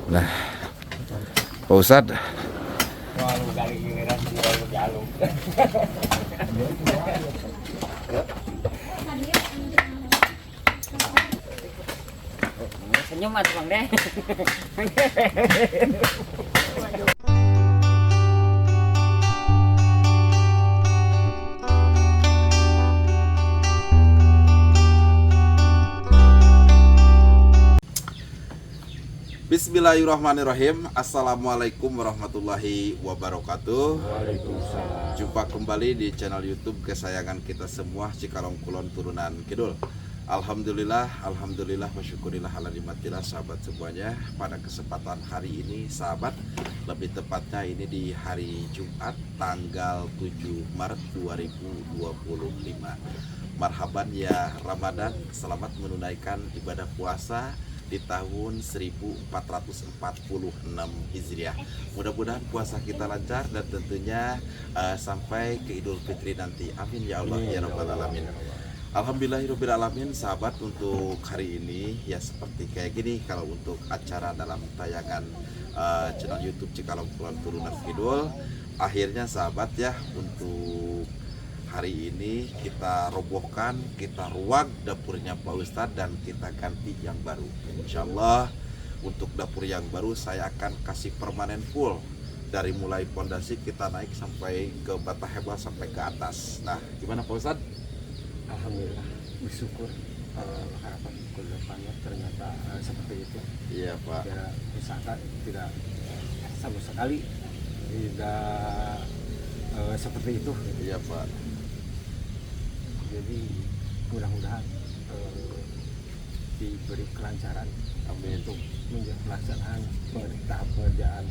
Nah, Pak Ustadz, senyum mas bang deh. Bismillahirrahmanirrahim. Assalamualaikum warahmatullahi wabarakatuh. Waalaikumsalam. Jumpa kembali di channel YouTube kesayangan kita semua, Cikalong Kulon Turunan Kidul. Alhamdulillah, wasyukurillah ala nikmatillah sahabat semuanya. Pada kesempatan hari ini sahabat, lebih tepatnya ini di hari Jumat tanggal 7 Maret 2025. Marhaban ya Ramadan, selamat menunaikan ibadah puasa di tahun 1446 Hijriah. Mudah-mudahan puasa kita lancar dan tentunya sampai ke Idul Fitri nanti. Amin ya Allah ya Rabbal Alamin. Alhamdulillahirabbil alamin. Sahabat, untuk hari ini ya seperti kayak gini, kalau untuk acara dalam tayangan channel YouTube Cikalong Kulon Turunan Kidul, akhirnya sahabat ya, untuk hari ini kita robohkan, kita ruang dapurnya Pak Ustadz dan kita ganti yang baru. Insya Allah untuk dapur yang baru saya akan kasih permanen full, dari mulai pondasi kita naik sampai ke bata hebel sampai ke atas. Nah, gimana Pak Ustadz? Alhamdulillah, bersyukur harapan ke depannya ternyata seperti itu. Iya Pak. Secara usaha tidak sama sekali tidak seperti itu. Iya Pak. Jadi mudah-mudahan diberi kelancaran untuk pelaksanaan tahap pengerjaan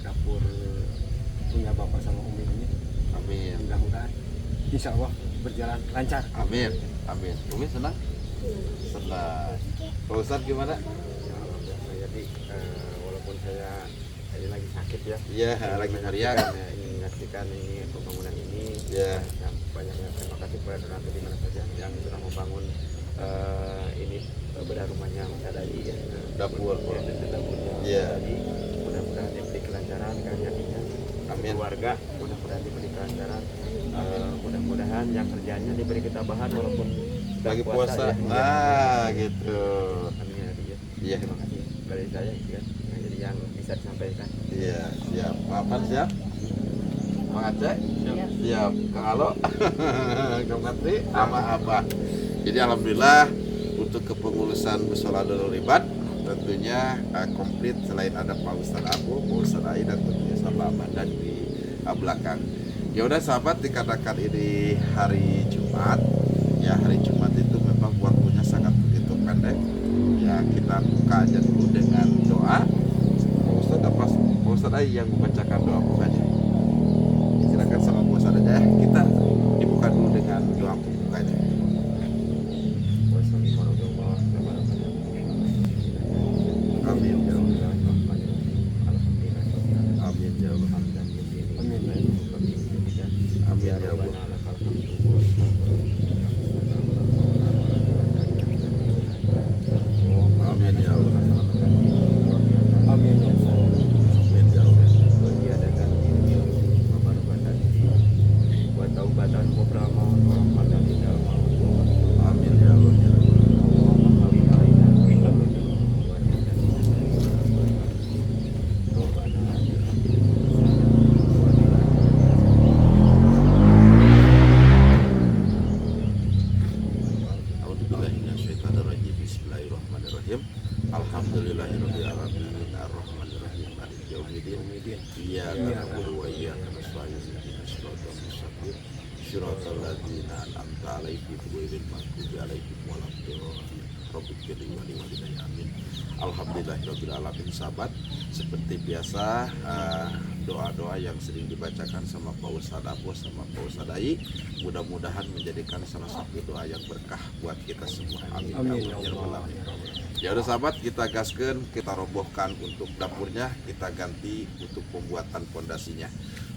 dapur punya Bapak sama Umi ini. Amin. Mudah-mudahan insya Allah berjalan lancar. Amin. Amin. Umi senang? Senang. Pak Ustadz gimana? Jadi walaupun saya ini lagi sakit ya. Iya, lagi meriang. Ingin menyaksikan ini pembangunan ini. Ya. Banyaknya terima kasih kepada donatur di mana saja yang sudah membangun ini bedah rumahnya Mas Adai ya. Dapur. Ya, dan dapurnya. Iya. Jadi mudah-mudahan diberi kelancaran karyanya. Amin. Keluarga mudah-mudahan diberi kelancaran. Mudah-mudahan yang kerjanya diberi ketabahan walaupun Lagi puasa. ya. Nah, gitu. Amin ya. Iya. Terima kasih dari saya ya. Jadi yang bisa disampaikan. Iya, siap. Maafan siap? Mang Aceh? Siap. Kang Alo? Kang Patri? Sama Abah. Jadi alhamdulillah untuk kepengurusan Mushola Darul Ibad tentunya komplit, selain ada Pak Ustadz Abu, Pak Ustadz Ai, dan tentunya Sahabat Ahmad di belakang. Ya udah sahabat, dikatakan ini hari Jumat. Ya, hari Jumat itu memang waktunya sangat begitu pendek. Ya, kita buka aja dulu dengan doa. Pak Ustadz apa? Pak Ustadz Ai yang membacakan doa bukanya. Silakan sama Pak Ustadz aja ya. Kita dibuka dulu dengan doa bukanya. Amin ya Allah. Amin ya Allah. Amin ya Allah. Amin ya Allah. Amin ya Allah. Amin ya Allah. Tiadakan ini babar-badan wa taubatan kubra maut rahmatan tidak maut. Amin ya Allah. Ya Allah. A'udzubillahiminasyaitonirrajim. Bismillahirrahmanirrahim. Alhamdulillahirabbil alamin arrahmanirrahim maliki yaumiddin. Iyyaka na'budu wa iyyaka nasta'in ihdinas siratal mustaqim siratal ladzina an'amta 'alaihim ghairil maghdubi 'alaihim waladdallin. Rabbighfirli wa li walidayya. Amin. Alhamdulillahirabbil alamin. Sahabat, seperti biasa doa-doa yang sering dibacakan sama Pak Ustadz Abu sama Pak Ustadz Ai mudah-mudahan menjadikan salah satu doa yang berkah buat kita semua. Amin. Amin. Ya Rabbal Alamin. Ya udah sahabat, kita gaskan, kita robohkan untuk dapurnya, kita ganti untuk pembuatan pondasinya.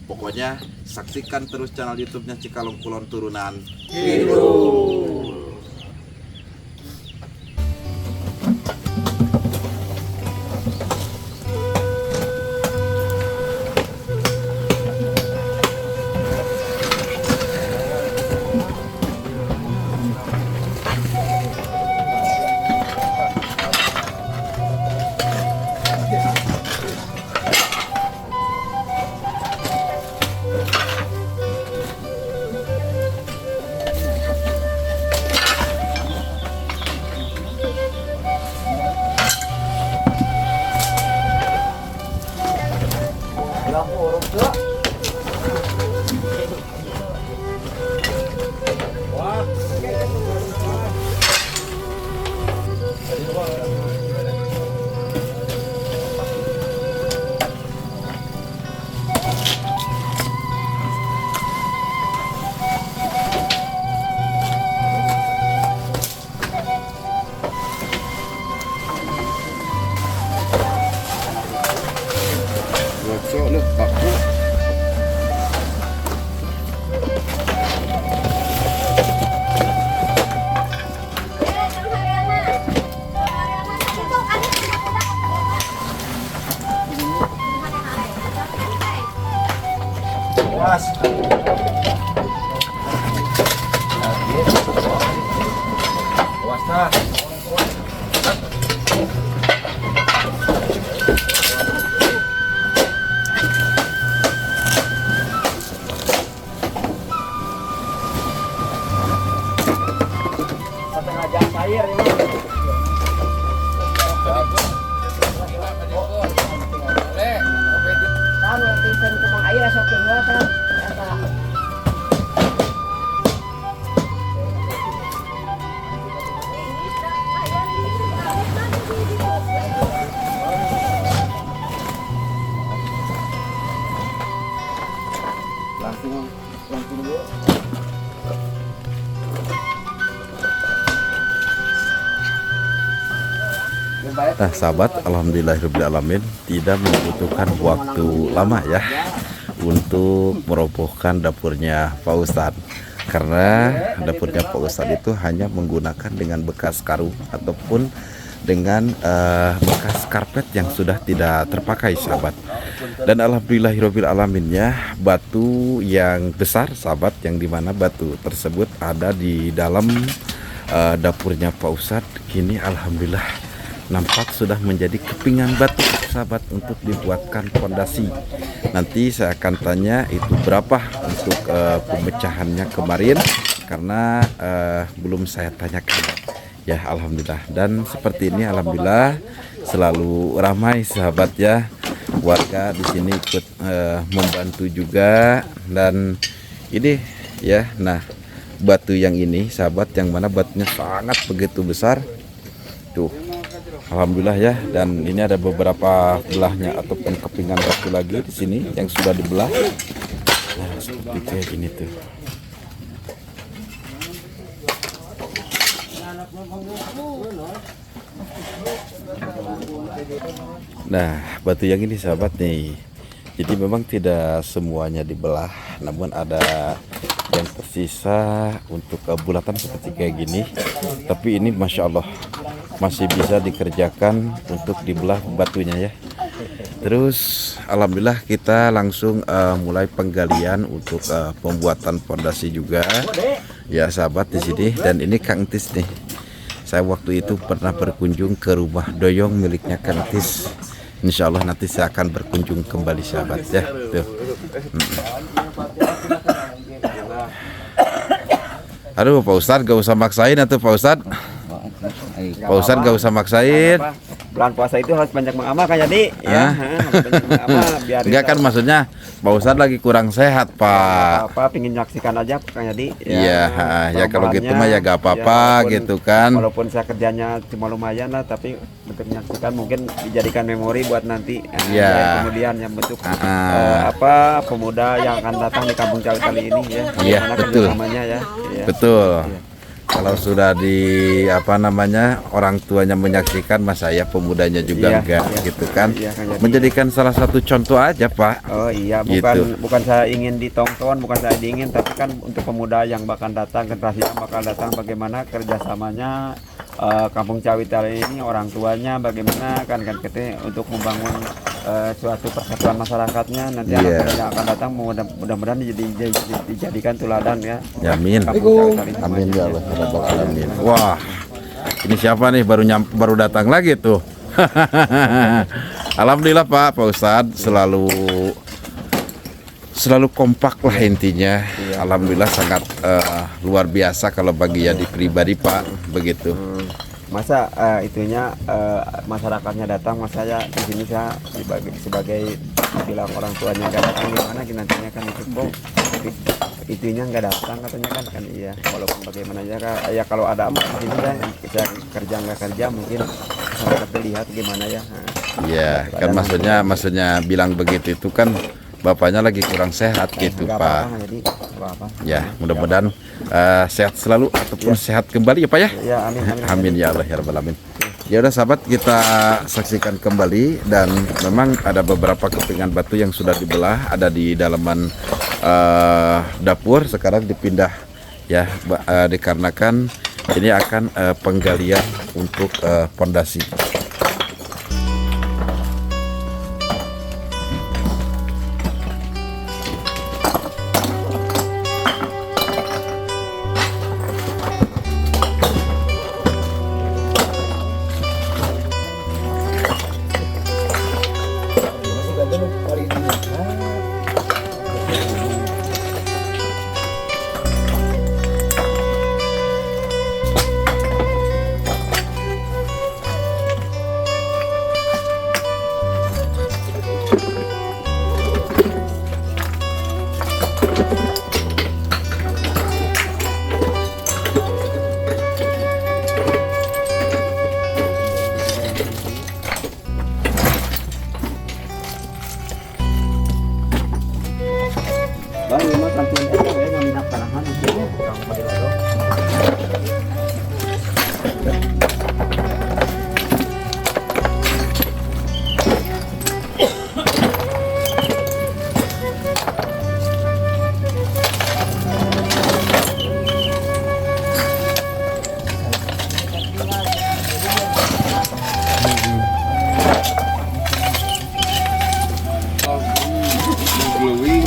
Pokoknya saksikan terus channel YouTube-nya Cikalong Kulon Turunan Kidul. Bocok lu, baku. Setengah jam cair ini. Kan nanti sentuh air asap keluar kan. Langsung dulu. Nah sahabat, alhamdulillahirrahmanirrahim, tidak membutuhkan waktu lama ya untuk merobohkan dapurnya Pak Ustadz, karena dapurnya Pak Ustadz itu hanya menggunakan dengan bekas karung ataupun dengan bekas karpet yang sudah tidak terpakai sahabat. Dan alhamdulillahirrahmanirrahimnya, batu yang besar sahabat, yang dimana batu tersebut ada di dalam dapurnya Pak Ustadz, kini alhamdulillah nampak sudah menjadi kepingan batu sahabat untuk dibuatkan fondasi. Nanti saya akan tanya itu berapa untuk pemecahannya kemarin, karena belum saya tanyakan ya. Alhamdulillah, dan seperti ini alhamdulillah selalu ramai sahabat ya, warga di sini ikut membantu juga. Dan ini ya, nah batu yang ini sahabat, yang mana batunya sangat begitu besar tuh. Alhamdulillah ya, dan ini ada beberapa belahnya ataupun kepingan batu lagi di sini yang sudah dibelah. Nah, seperti kayak gini tuh. Nah, batu yang ini sahabat nih. Jadi memang tidak semuanya dibelah, namun ada yang tersisa untuk bulatan seperti kayak gini. Tapi ini masya Allah masih bisa dikerjakan untuk dibelah batunya ya. Terus alhamdulillah kita langsung mulai penggalian untuk pembuatan fondasi juga ya sahabat di sini. Dan ini Kang Tis nih, saya waktu itu pernah berkunjung ke rumah doyong miliknya Kang Tis. Insya Allah nanti saya akan berkunjung kembali sahabat ya tuh. Aduh Pak Ustadz, gak usah maksain atau Pak Ustadz. Pak Ustadz gak usah maksain. Bulan puasa itu harus banyak mengamal kan jadi ya. Banyak mengamal biar enggak kan, maksudnya Pak Ustadz lagi kurang sehat Pak. Apa pingin nyaksikan aja kan jadi. Iya, ya kalau gitu mah ya gak apa-apa ya, gitu kan. Walaupun saya kerjanya cuma lumayan lah, tapi untuk menyaksikan mungkin dijadikan memori buat nanti. Ya. Kemudian yang bentuk apa pemuda yang akan datang di Kampung Cawi kali ini ya. Iya betul. Namanya ya. Betul. Ya. Kalau sudah di apa namanya orang tuanya menyaksikan, mas saya pemudanya juga enggak gitu kan. Menjadikan salah satu contoh aja Pak. Oh iya, bukan saya ingin ditonton, bukan saya ingin, tapi kan untuk pemuda yang bakal datang, generasi yang bakal datang, bagaimana kerjasamanya Kampung Cawital ini, orang tuanya bagaimana kan kita untuk membangun suatu persatuan masyarakatnya. Nanti anak yang akan datang mudah-mudahan dijadikan teladan ya. Amin. Amin ya Allah. Alamin. Wah, ini siapa nih baru datang lagi tuh. Alhamdulillah Pak Ustadz selalu kompak lah intinya. Alhamdulillah sangat luar biasa kalau bagi Yadi pribadi Pak begitu. Masa itunya masyarakatnya datang, mas saya di sini saya sebagai bilang orang tuanya nggak datang gimana nantinya kan itu kok itunya nggak datang katanya kan iya walaupun bagaimana ya kalau ada apa di sini kan saya kerja nggak kerja mungkin masyarakat lihat gimana ya. Iya, kan maksudnya bilang begitu itu kan bapaknya lagi kurang sehat gitu, Nggak Pak. apa-apa, jadi nggak apa-apa. Ya, mudah-mudahan sehat selalu ataupun sehat kembali ya, Pak ya. Ya amin amin. Amin ya Allah ya Rabbal Alamin. Ya udah sahabat, kita saksikan kembali dan memang ada beberapa kepingan batu yang sudah dibelah ada di dalaman dapur, sekarang dipindah ya dikarenakan ini akan penggalian untuk pondasi. Baru mah kantin aja ya meminap panahan itu yang Madilado. Glowing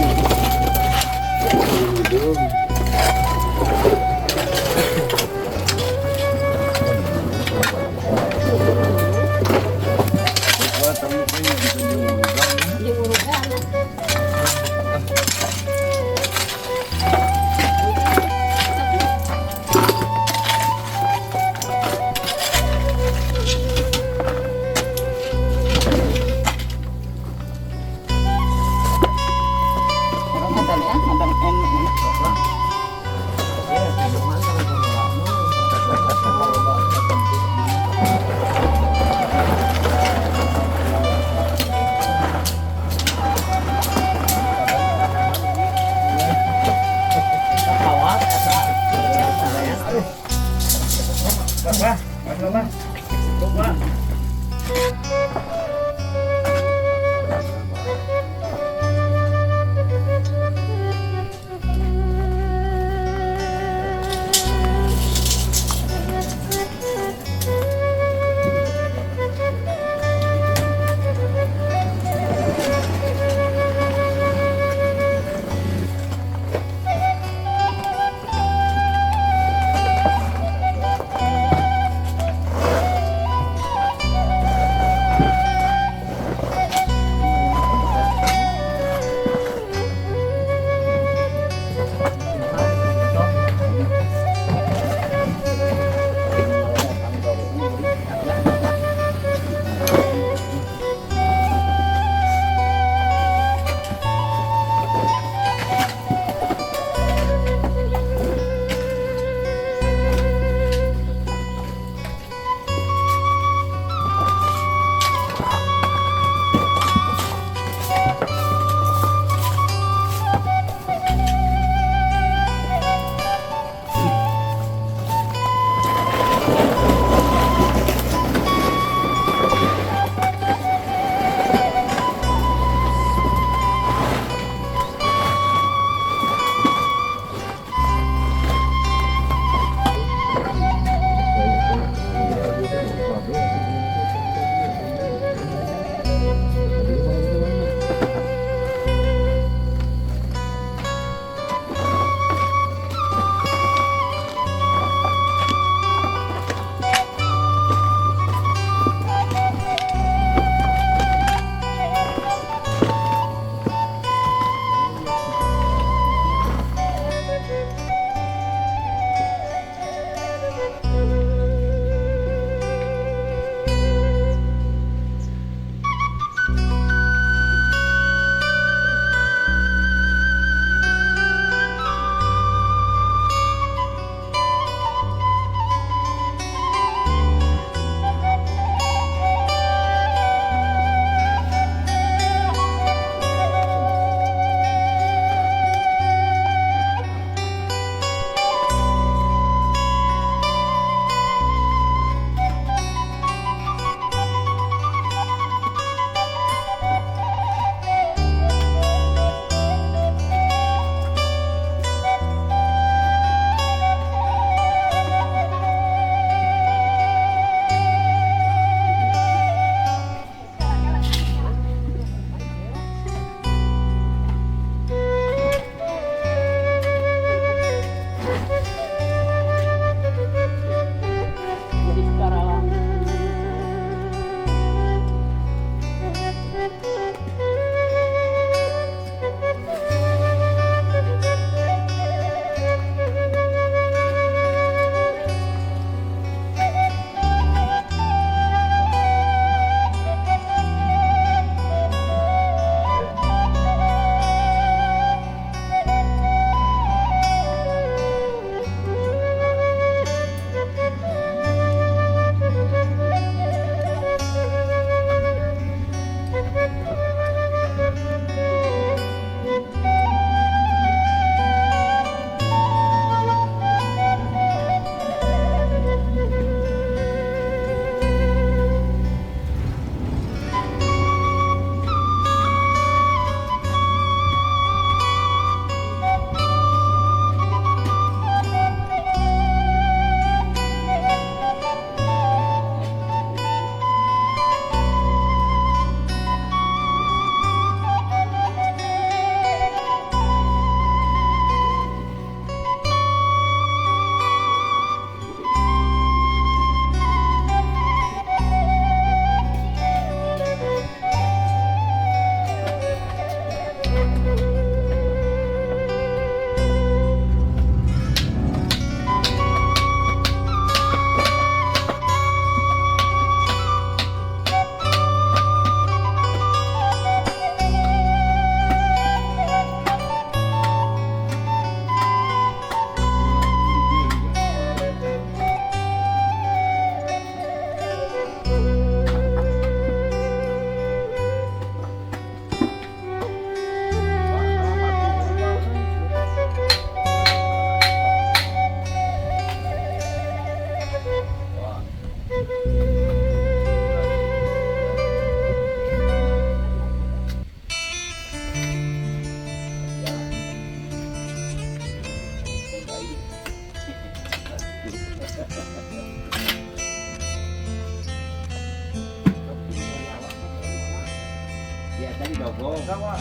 Dia tadi dogo. Sama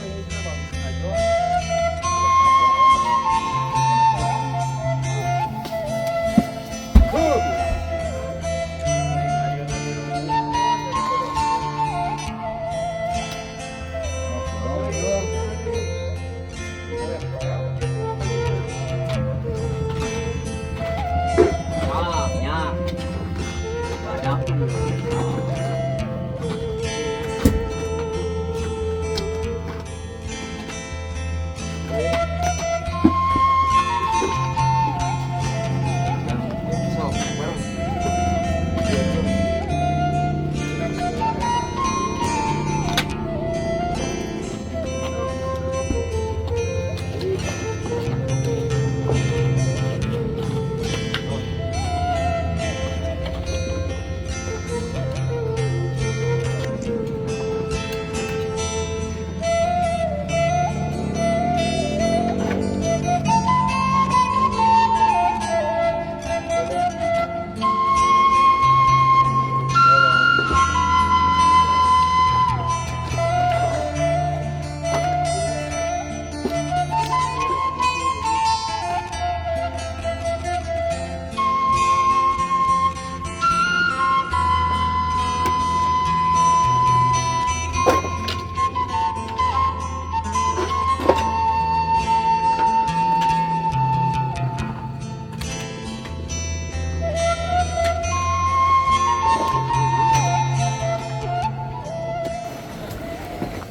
ini juga bagus aja.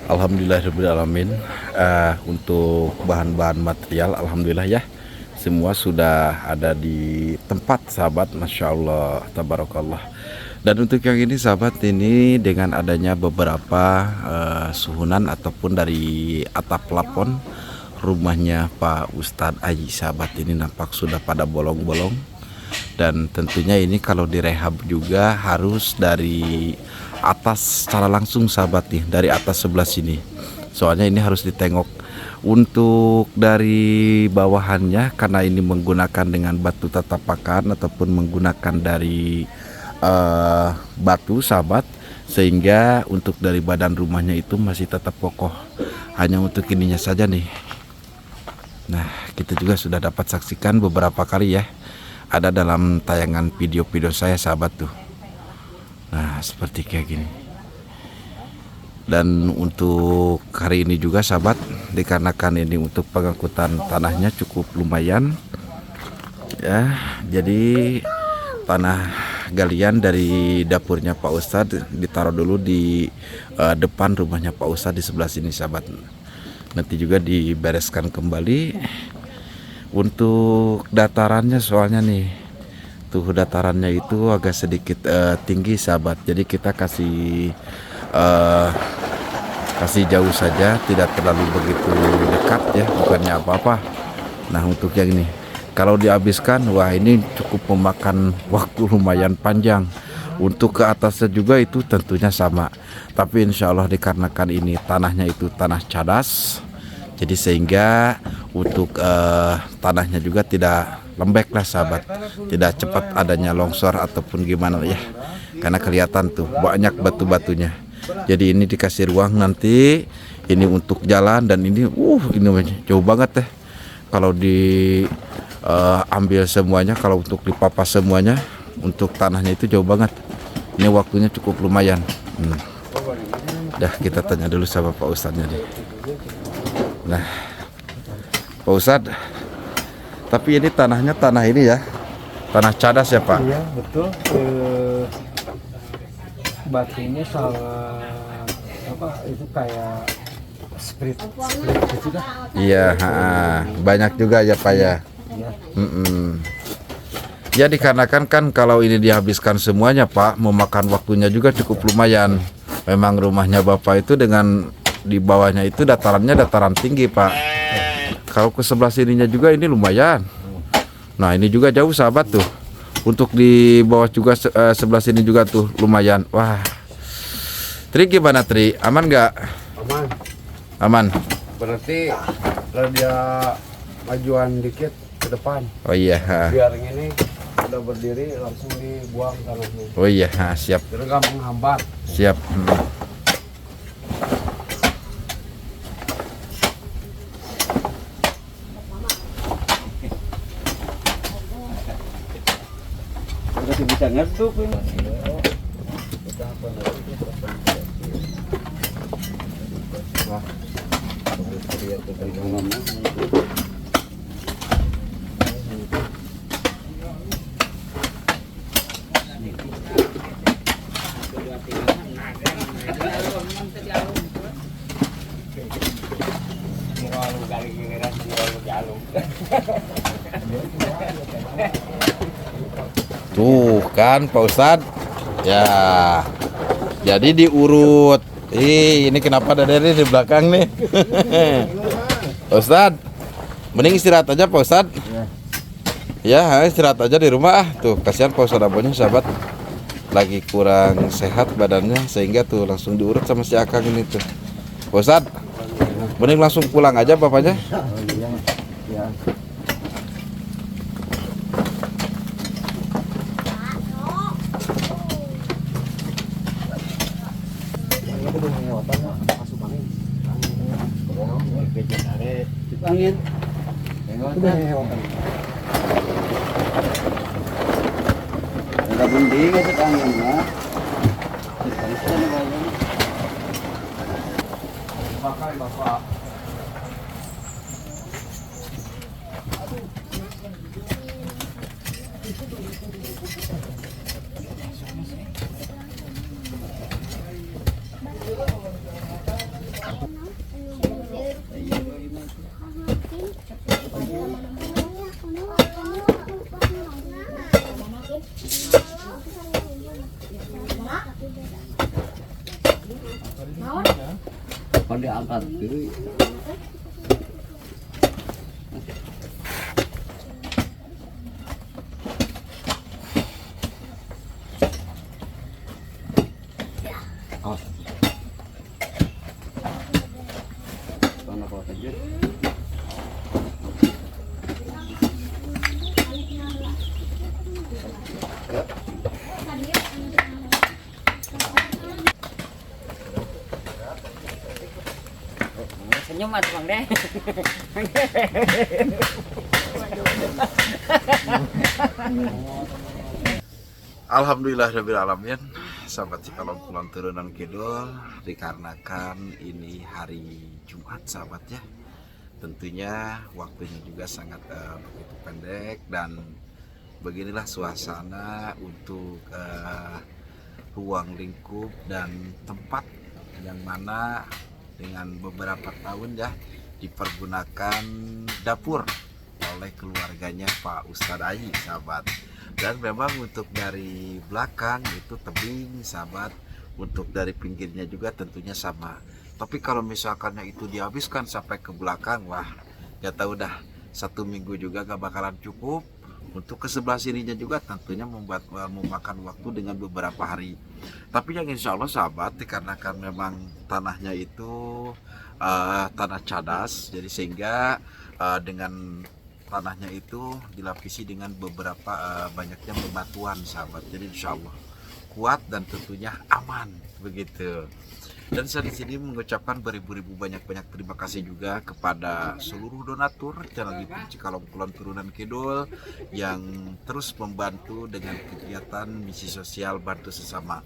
Alhamdulillahirrahmanirrahim. Untuk bahan-bahan material alhamdulillah ya, semua sudah ada di tempat sahabat. Masya Allah, tabarakallah. Dan untuk yang ini sahabat, ini dengan adanya beberapa suhunan ataupun dari atap plafon rumahnya Pak Ustadz Aji sahabat, ini nampak sudah pada bolong-bolong. Dan tentunya ini kalau direhab juga harus dari atas secara langsung sahabat nih, dari atas sebelah sini. Soalnya ini harus ditengok untuk dari bawahannya, karena ini menggunakan dengan batu tatapakan ataupun menggunakan dari batu sahabat, sehingga untuk dari badan rumahnya itu masih tetap kokoh. Hanya untuk ininya saja nih. Nah, kita juga sudah dapat saksikan beberapa kali ya, ada dalam tayangan video-video saya sahabat tuh. Nah, seperti kayak gini. Dan untuk hari ini juga sahabat, dikarenakan ini untuk pengangkutan tanahnya cukup lumayan ya, jadi tanah galian dari dapurnya Pak Ustadz ditaruh dulu di depan rumahnya Pak Ustadz di sebelah sini sahabat. Nanti juga dibereskan kembali. Untuk datarannya soalnya nih, tuh datarannya itu agak sedikit tinggi sahabat, jadi kita kasih jauh saja, tidak terlalu begitu dekat ya, bukannya apa-apa. Nah, untuk yang ini kalau dihabiskan, wah ini cukup memakan waktu lumayan panjang. Untuk ke atasnya juga itu tentunya sama, tapi insya Allah dikarenakan ini tanahnya itu tanah cadas, jadi sehingga untuk tanahnya juga tidak lembek lah sahabat, tidak cepat adanya longsor ataupun gimana ya, karena kelihatan tuh banyak batu-batunya. Jadi ini dikasih ruang nanti ini untuk jalan, dan ini jauh banget deh kalau diambil semuanya, kalau untuk dipapas semuanya untuk tanahnya itu jauh banget. Ini waktunya cukup lumayan. Dah, kita tanya dulu sama Pak Ustadznya nih. Nah, Pak Ustadz, tapi ini tanahnya tanah ini ya, tanah cadas ya Pak? Iya betul. Batunya sangat itu kayak sprit gitu dah. Iya, banyak juga ya Pak ya. Iya. Ya dikarenakan kan kalau ini dihabiskan semuanya Pak, memakan waktunya juga cukup lumayan. Memang rumahnya Bapak itu dengan di bawahnya itu datarannya dataran tinggi Pak. Kalau ke sebelah sininya juga ini lumayan. Nah, ini juga jauh sahabat tuh. Untuk di bawah juga sebelah sini juga tuh lumayan. Wah. Tri gimana Tri? Aman nggak? Aman. Aman. Berarti kalau dia majuan dikit ke depan. Oh iya. Biar yang ini udah berdiri langsung dibuang tanahnya. Oh iya, siap. Jadi nggak menghambat. Siap. ngetuk ini. Tuh kan Pak Ustadz. Ya. Jadi diurut. Ini kenapa ada dari di belakang nih? Pak Ustadz, mending istirahat aja Pak Ustadz. Ya, istirahat aja di rumah. Tuh, kasihan Pak Ustadz Abonya sahabat. Lagi kurang sehat badannya sehingga tuh langsung diurut sama si Akang ini tuh. Pak Ustadz, mending langsung pulang aja bapaknya. Angin. Enggak bunding masuk angin mah. Makan Bapak. Kalau diangkat tuh. Mana kau tajud? Senyum mas bang deh. Alhamdulillahirrahmanirrahim. Sahabat Cikalong Kulon Turunan Kidul, dikarenakan ini hari Jumat sahabat ya, tentunya waktunya juga sangat begitu pendek dan beginilah suasana untuk ruang lingkup dan tempat yang mana dengan beberapa tahun ya dipergunakan dapur oleh keluarganya Pak Ustadz Ayi sahabat. Dan memang untuk dari belakang itu tebing sahabat, untuk dari pinggirnya juga tentunya sama. Tapi kalau misalkannya itu dihabiskan sampai ke belakang, wah gak tahu dah, 1 minggu juga gak bakalan cukup. Untuk ke sebelah sininya juga tentunya memakan waktu dengan beberapa hari. Tapi yang insya Allah sahabat, dikarenakan memang tanahnya itu tanah cadas, jadi sehingga dengan tanahnya itu dilapisi dengan beberapa banyaknya bebatuan sahabat. Jadi insya Allah kuat dan tentunya aman begitu. Dan saya di sini mengucapkan beribu-ribu banyak-banyak terima kasih juga kepada seluruh donatur channel YouTube Cikalong Kulon Turunan Kidul yang terus membantu dengan kegiatan misi sosial bantu sesama.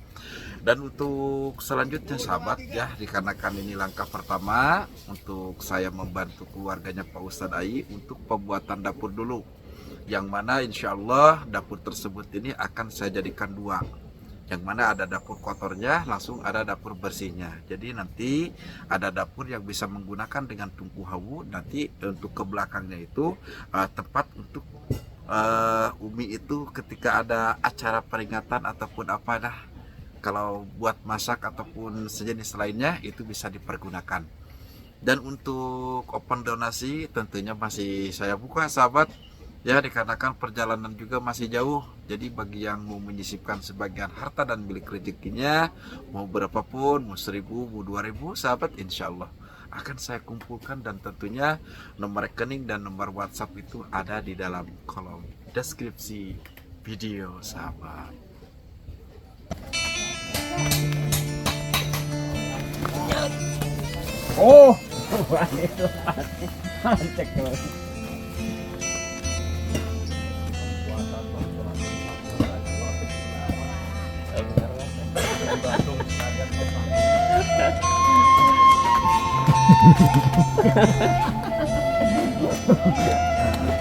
Dan untuk selanjutnya sahabat ya, dikarenakan ini langkah pertama untuk saya membantu keluarganya Pak Ustadz Ayi untuk pembuatan dapur dulu, yang mana insya Allah dapur tersebut ini akan saya jadikan 2, yang mana ada dapur kotornya, langsung ada dapur bersihnya. Jadi nanti ada dapur yang bisa menggunakan dengan tungku hawu. Nanti untuk ke belakangnya itu tempat untuk Umi itu ketika ada acara peringatan ataupun apa dah, kalau buat masak ataupun sejenis lainnya itu bisa dipergunakan. Dan untuk open donasi tentunya masih saya buka sahabat ya, dikarenakan perjalanan juga masih jauh. Jadi bagi yang mau menyisipkan sebagian harta dan milik rezekinya, mau berapapun, mau 1.000, mau 2.000 sahabat, insya Allah akan saya kumpulkan. Dan tentunya nomor rekening dan nomor WhatsApp itu ada di dalam kolom deskripsi video sahabat. Oh, cek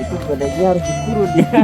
Itu badannya harus dikurut dia.